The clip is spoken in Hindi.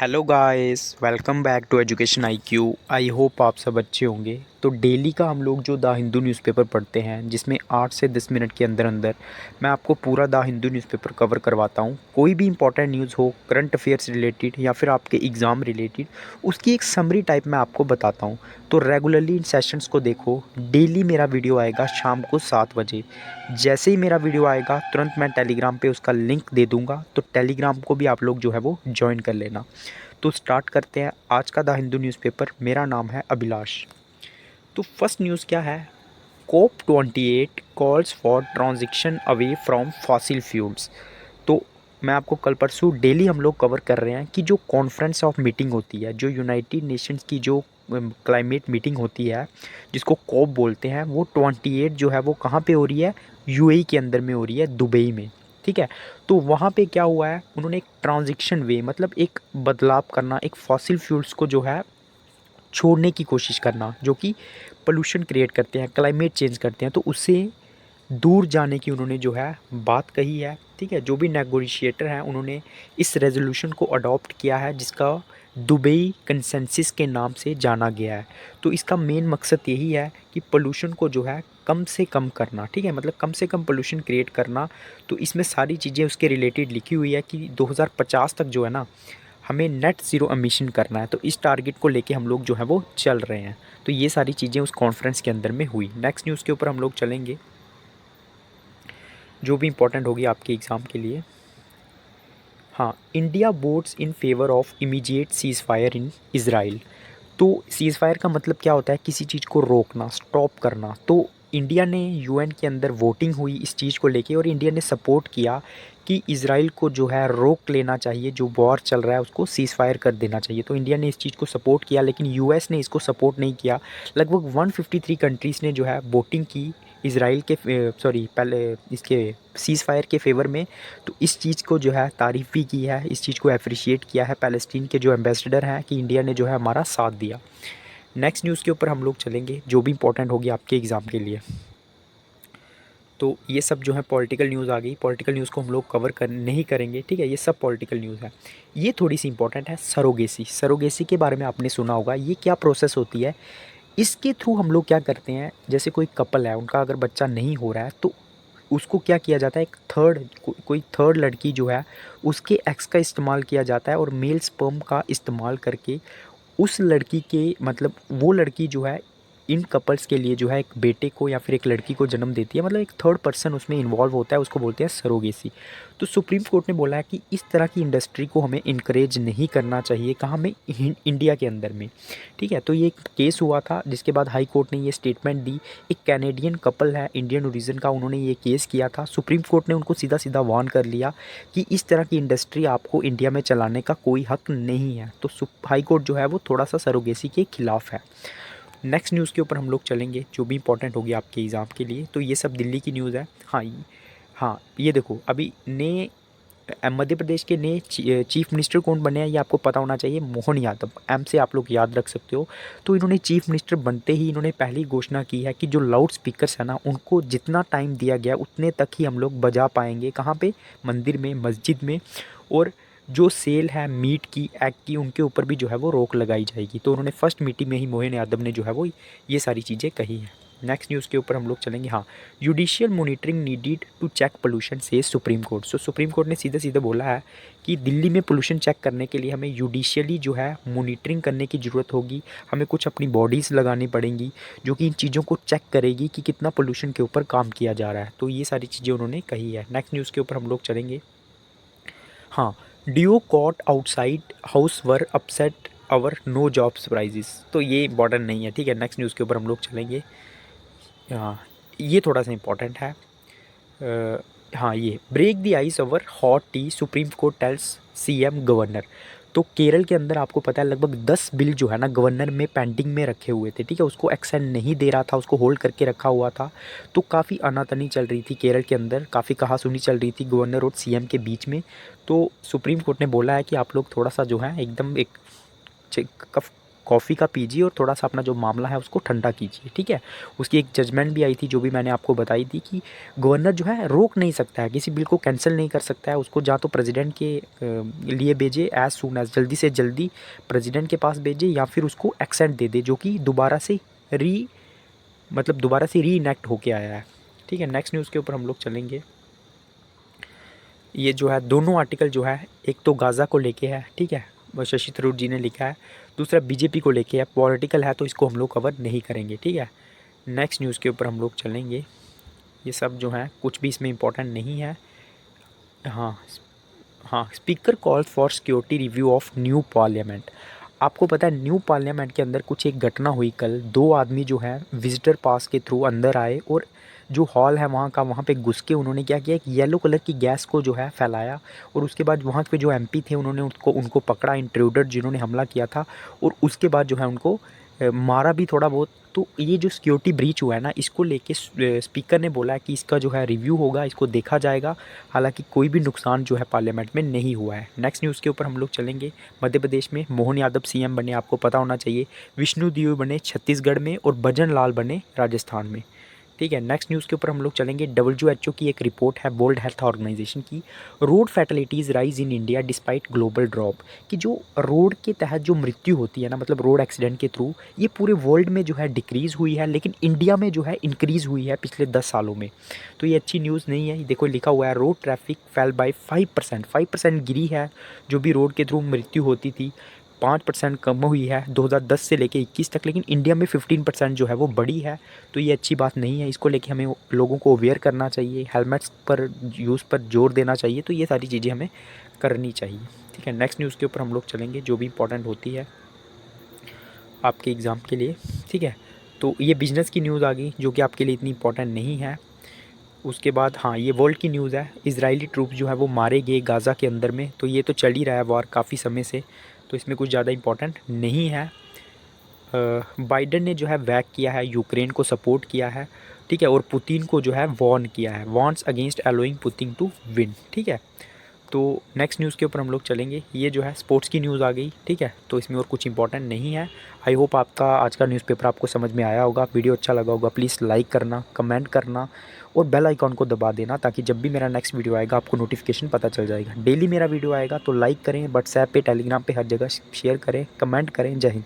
Hello guys, welcome back to education IQ. I hope आप सब अच्छे होंगे। तो डेली का हम लोग जो द हिंदू न्यूज़पेपर पढ़ते हैं, जिसमें 8 से 10 मिनट के अंदर अंदर मैं आपको पूरा द हिंदू न्यूज़पेपर कवर करवाता हूँ। कोई भी इंपॉर्टेंट न्यूज़ हो, करंट अफेयर्स रिलेटेड या फिर आपके एग्ज़ाम रिलेटेड, उसकी एक समरी टाइप मैं आपको बताता हूँ। तो रेगुलरली इन सेशंस को देखो। डेली मेरा वीडियो आएगा शाम को 7 बजे। जैसे ही मेरा वीडियो आएगा तुरंत मैं टेलीग्राम पे उसका लिंक दे दूँगा, तो टेलीग्राम को भी आप लोग जो है वो ज्वाइन कर लेना। तो स्टार्ट करते हैं आज का द हिंदू न्यूज़पेपर। मेरा नाम है अभिलाष। तो फर्स्ट न्यूज़ क्या है? COP28 calls for transition away from fossil fuels. तो मैं आपको कल परसों डेली हम लोग कवर कर रहे हैं कि जो कॉन्फ्रेंस ऑफ मीटिंग होती है, जो यूनाइटेड नेशंस की जो क्लाइमेट मीटिंग होती है, जिसको कॉप बोलते हैं, वो 28 जो है वो कहाँ पे हो रही है? यूएई के अंदर में हो रही है, दुबई में। ठीक है। तो वहाँ पे क्या हुआ है, उन्होंने एक ट्रांजिशन वे मतलब एक बदलाव करना, एक फॉसिल फ्यूल्स को जो है छोड़ने की कोशिश करना, जो कि पोल्यूशन क्रिएट करते हैं, क्लाइमेट चेंज करते हैं, तो उससे दूर जाने की उन्होंने जो है बात कही है। ठीक है। जो भी नेगोशिएटर हैं उन्होंने इस रेजोल्यूशन को अडॉप्ट किया है, जिसका दुबई कंसेंसस के नाम से जाना गया है। तो इसका मेन मकसद यही है कि पोल्यूशन को जो है कम से कम करना। ठीक है, मतलब कम से कम पोल्यूशन क्रिएट करना। तो इसमें सारी चीज़ें उसके रिलेटेड लिखी हुई है कि 2050 तक जो है ना, हमें नेट ज़ीरो एमिशन करना है। तो इस टारगेट को लेके हम लोग जो है वो चल रहे हैं। तो ये सारी चीज़ें उस कॉन्फ्रेंस के अंदर में हुई। नेक्स्ट न्यूज़ के ऊपर हम लोग चलेंगे, जो भी इंपॉर्टेंट होगी आपके एग्ज़ाम के लिए। हाँ, India votes in favour of immediate seize fire in Israel. तो सीज़ फायर का मतलब क्या होता है? किसी चीज़ को रोकना, स्टॉप करना। तो इंडिया ने यूएन के अंदर वोटिंग हुई इस चीज़ को लेके, और इंडिया ने सपोर्ट किया कि इज़राइल को जो है रोक लेना चाहिए, जो वॉर चल रहा है उसको सीज़ फायर कर देना चाहिए। तो इंडिया ने इस चीज़ को सपोर्ट किया, लेकिन यूएस ने इसको सपोर्ट नहीं किया। लगभग 153 कंट्रीज़ ने जो है वोटिंग की इज़राइल के सॉरी पहले इसके सीज़ फायर के फेवर में। तो इस चीज़ को जो है तारीफ़ भी की है, इस चीज़ को अप्रिशिएट किया है पैलेस्टीन के जो एम्बेसडर हैं, कि इंडिया ने जो है हमारा साथ दिया। नेक्स्ट न्यूज़ के ऊपर हम लोग चलेंगे, जो भी इंपॉर्टेंट होगी आपके एग्ज़ाम के लिए। तो ये सब जो है पॉलिटिकल न्यूज़ आ गई। पॉलिटिकल न्यूज़ को हम लोग कवर कर नहीं करेंगे। ठीक है, ये सब पॉलिटिकल न्यूज़ है। ये थोड़ी सी इंपॉर्टेंट है, सरोगेसी। सरोगेसी के बारे में आपने सुना होगा। ये क्या प्रोसेस होती है? इसके थ्रू हम लोग क्या करते हैं, जैसे कोई कपल है, उनका अगर बच्चा नहीं हो रहा है, तो उसको क्या किया जाता है, एक थर्ड कोई थर्ड लड़की जो है उसके एक्स का इस्तेमाल किया जाता है, और मेल स्पर्म का इस्तेमाल करके उस लड़की के मतलब वो लड़की जो है इन कपल्स के लिए जो है एक बेटे को या फिर एक लड़की को जन्म देती है। मतलब एक थर्ड पर्सन उसमें इन्वॉल्व होता है, उसको बोलते हैं सरोगेसी। तो सुप्रीम कोर्ट ने बोला है कि इस तरह की इंडस्ट्री को हमें इनकरेज नहीं करना चाहिए। कहाँ में? इंडिया के अंदर में। ठीक है। तो ये एक केस हुआ था, जिसके बाद हाई कोर्ट ने ये स्टेटमेंट दी। एक कैनेडियन कपल है इंडियन ओरिजिन का, उन्होंने ये केस किया था। सुप्रीम कोर्ट ने उनको सीधा सीधा वार्न कर लिया कि इस तरह की इंडस्ट्री आपको इंडिया में चलाने का कोई हक नहीं है। तो हाई कोर्ट जो है वो थोड़ा सा सरोगेसी के खिलाफ है। नेक्स्ट न्यूज़ के ऊपर हम लोग चलेंगे, जो भी इंपॉर्टेंट होगी आपके एग्ज़ाम के लिए। तो ये सब दिल्ली की न्यूज़ है। हाँ हाँ, ये देखो, अभी नए मध्य प्रदेश के नए चीफ मिनिस्टर कौन बने हैं, ये आपको पता होना चाहिए। मोहन यादव। एम से आप लोग याद रख सकते हो। तो इन्होंने चीफ मिनिस्टर बनते ही इन्होंने पहली घोषणा की है कि जो लाउड स्पीकर्स है ना, उनको जितना टाइम दिया गया उतने तक ही हम लोग बजा पाएंगे। कहाँ पे? मंदिर में, मस्जिद में। और जो सेल है मीट की, एग की, उनके ऊपर भी जो है वो रोक लगाई जाएगी। तो उन्होंने फर्स्ट मीटिंग में ही मोहन यादव ने जो है वो ये सारी चीज़ें कही हैं। नेक्स्ट न्यूज़ के ऊपर हम लोग चलेंगे। हाँ, judicial monitoring needed to check pollution से supreme court. So supreme court ने सीधे सीधे बोला है कि दिल्ली में पोल्यूशन चेक करने के लिए हमें जुडिशियली जो है मॉनिटरिंग करने की ज़रूरत होगी। हमें कुछ अपनी बॉडीज़ लगानी पड़ेंगी जो कि इन चीज़ों को चेक करेगी कि कितना पोल्यूशन के ऊपर काम किया जा रहा है। तो ये सारी चीज़ें उन्होंने कही है। नेक्स्ट न्यूज़ के ऊपर हम लोग चलेंगे। हाँ, डिओ कॉट आउटसाइड हाउस वर अपसेट अवर नो जॉब्स प्राइजेस। तो ये इंपॉर्टेंट नहीं है। ठीक है, नेक्स्ट न्यूज़ के ऊपर हम लोग चलेंगे। हाँ, ये थोड़ा सा इंपॉर्टेंट है। हाँ, ये break the ice over hot tea, supreme court tells CM governor. तो केरल के अंदर आपको पता है लगभग 10 बिल जो है ना गवर्नर में पेंडिंग में रखे हुए थे। ठीक है, उसको एक्सेंड नहीं दे रहा था, उसको होल्ड करके रखा हुआ था। तो काफ़ी आनातनी चल रही थी केरल के अंदर, काफ़ी कहासुनी चल रही थी गवर्नर और सीएम के बीच में। तो सुप्रीम कोर्ट ने बोला है कि आप लोग थोड़ा सा जो है एकदम एक कॉफ़ी का पीजिए और थोड़ा सा अपना जो मामला है उसको ठंडा कीजिए, ठीक है। उसकी एक जजमेंट भी आई थी जो भी मैंने आपको बताई थी कि गवर्नर जो है रोक नहीं सकता है, किसी बिल को कैंसिल नहीं कर सकता है, उसको या तो प्रेसिडेंट के लिए भेजे एज सून एज, जल्दी से जल्दी प्रेसिडेंट के पास भेजे, या फिर उसको एक्सेंट दे दे जो कि दोबारा से री इनेक्ट होके आया है, ठीक है। नेक्स्ट न्यूज़ के ऊपर हम लोग चलेंगे। ये जो है दोनों आर्टिकल जो है, एक तो गाज़ा को लेके है, ठीक है, वो शशि थरूर जी ने लिखा है, दूसरा बीजेपी को लेके है, पॉलिटिकल है तो इसको हम लोग कवर नहीं करेंगे, ठीक है। नेक्स्ट न्यूज़ के ऊपर हम लोग चलेंगे। ये सब जो है कुछ भी इसमें इम्पोर्टेंट नहीं है। हाँ, हाँ, speaker calls for security review of new parliament. आपको पता है न्यू पार्लियामेंट के अंदर कुछ एक घटना हुई कल, दो आदमी जो है विजिटर पास के थ्रू अंदर आए और जो हॉल है वहाँ पे घुस के उन्होंने क्या किया, एक येलो कलर की गैस को जो है फैलाया, और उसके बाद वहाँ पे जो एमपी थे उन्होंने उनको पकड़ा, इंट्रूडर जिन्होंने हमला किया था, और उसके बाद जो है उनको मारा भी थोड़ा बहुत। तो ये जो सिक्योरिटी ब्रीच हुआ है ना, इसको लेके स्पीकर ने बोला है कि इसका जो है रिव्यू होगा, इसको देखा जाएगा। हालांकि कोई भी नुकसान जो है पार्लियामेंट में नहीं हुआ है। नेक्स्ट न्यूज़ के ऊपर हम लोग चलेंगे। मध्य प्रदेश में मोहन यादव सीएम बने, आपको पता होना चाहिए। विष्णु देव बने छत्तीसगढ़ में, और भजन लाल बने राजस्थान में, ठीक है। नेक्स्ट न्यूज़ के ऊपर हम लोग चलेंगे। WHO की एक रिपोर्ट है, वर्ल्ड हेल्थ ऑर्गेनाइजेशन की, road fatalities rise in India despite global drop, कि जो रोड के तहत जो मृत्यु होती है ना, मतलब रोड एक्सीडेंट के थ्रू, ये पूरे वर्ल्ड में जो है डिक्रीज़ हुई है, लेकिन इंडिया में जो है इंक्रीज़ हुई है पिछले 10 सालों में। तो ये अच्छी न्यूज़ नहीं है। देखो लिखा हुआ है रोड ट्रैफिक फेल बाय 5%, 5% गिरी है जो भी रोड के थ्रू मृत्यु होती थी, 5% कम हुई है 2010 से लेके 21 तक, लेकिन इंडिया में 15% जो है वो बढ़ी है। तो ये अच्छी बात नहीं है, इसको लेके हमें लोगों को अवेयर करना चाहिए, हेलमेट्स पर यूज़ पर जोर देना चाहिए। तो ये सारी चीज़ें हमें करनी चाहिए, ठीक है। नेक्स्ट न्यूज़ के ऊपर हम लोग चलेंगे जो भी इंपॉर्टेंट होती है आपके एग्ज़ाम के लिए, ठीक है। तो ये बिजनेस की न्यूज़ आ गई जो कि आपके लिए इतनी इंपॉर्टेंट नहीं है। उसके बाद हाँ, ये वर्ल्ड की न्यूज़ है। इजरायली ट्रूप जो है वो मारे गए गाज़ा के अंदर में, तो ये तो चल ही रहा है वॉर काफ़ी समय से, तो इसमें कुछ ज़्यादा इंपॉर्टेंट नहीं है। बाइडेन ने जो है वैक किया है, यूक्रेन को सपोर्ट किया है, ठीक है, और पुतिन को जो है वॉर्न किया है, warns against allowing Putin to win, ठीक है। तो नेक्स्ट न्यूज़ के ऊपर हम लोग चलेंगे। ये जो है स्पोर्ट्स की न्यूज़ आ गई, ठीक है, तो इसमें और कुछ इंपॉर्टेंट नहीं है। आई होप आपका आज का न्यूज़पेपर आपको समझ में आया होगा। वीडियो अच्छा लगा होगा, प्लीज़ लाइक करना, कमेंट करना और बेल आइकॉन को दबा देना, ताकि जब भी मेरा नेक्स्ट वीडियो आएगा आपको नोटिफिकेशन पता चल जाएगा। डेली मेरा वीडियो आएगा, तो लाइक करें, व्हाट्सएप पे, टेलीग्राम पे, हर जगह शेयर करें, कमेंट करें। जय हिंद।